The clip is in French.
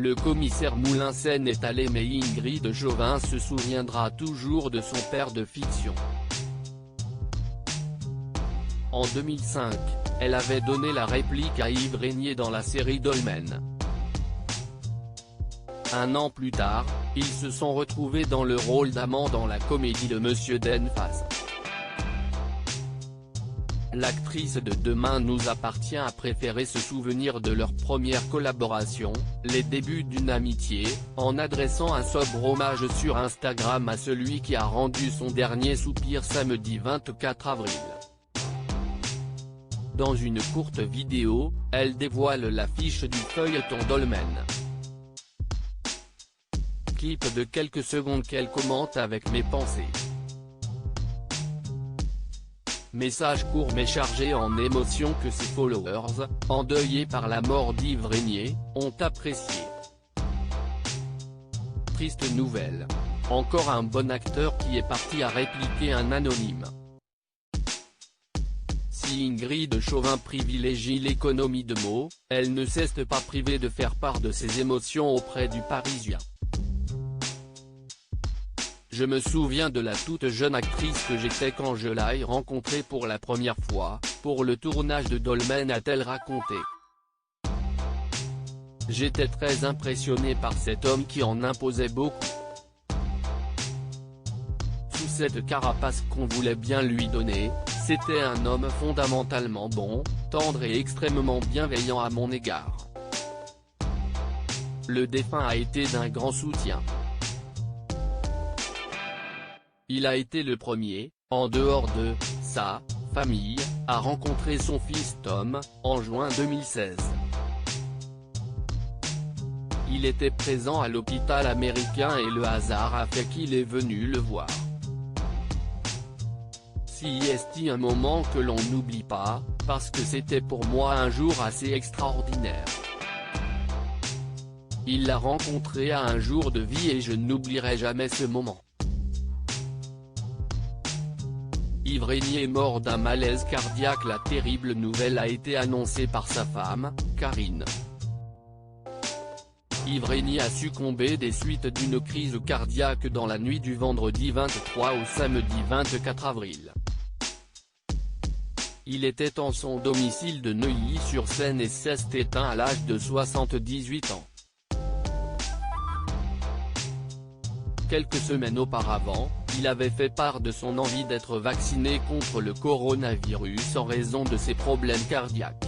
Le commissaire Moulinsen est allé mais Ingrid Chauvin se souviendra toujours de son père de fiction. En 2005, elle avait donné la réplique à Yves Régnier dans la série Dolmen. Un an plus tard, ils se sont retrouvés dans le rôle d'amant dans la comédie de Monsieur Denfaz. L'actrice de Demain nous appartient a préféré se souvenir de leur première collaboration, les débuts d'une amitié, en adressant un sobre hommage sur Instagram à celui qui a rendu son dernier soupir samedi 24 avril. Dans une courte vidéo, elle dévoile l'affiche du feuilleton Dolmen. Clip de quelques secondes qu'elle commente avec mes pensées. Message court mais chargé en émotions que ses followers, endeuillés par la mort d'Yves Régnier, ont apprécié. Triste nouvelle. Encore un bon acteur qui est parti, a répliqué un anonyme. Si Ingrid Chauvin privilégie l'économie de mots, elle ne s'est pas privée de faire part de ses émotions auprès du Parisien. Je me souviens de la toute jeune actrice que j'étais quand je l'ai rencontrée pour la première fois, pour le tournage de Dolmen, a-t-elle raconté. J'étais très impressionné par cet homme qui en imposait beaucoup. Sous cette carapace qu'on voulait bien lui donner, c'était un homme fondamentalement bon, tendre et extrêmement bienveillant à mon égard. Le défunt a été d'un grand soutien. Il a été le premier, en dehors de sa famille, à rencontrer son fils Tom, en juin 2016. Il était présent à l'hôpital américain et le hasard a fait qu'il est venu le voir. Si est un moment que l'on n'oublie pas, parce que c'était pour moi un jour assez extraordinaire. Il l'a rencontré à un jour de vie et je n'oublierai jamais ce moment. Yves Régnier est mort d'un malaise cardiaque. La terrible nouvelle a été annoncée par sa femme, Karine. Yves Régnier a succombé des suites d'une crise cardiaque dans la nuit du vendredi 23 au samedi 24 avril. Il était en son domicile de Neuilly-sur-Seine et s'est éteint à l'âge de 78 ans. Quelques semaines auparavant, il avait fait part de son envie d'être vacciné contre le coronavirus en raison de ses problèmes cardiaques.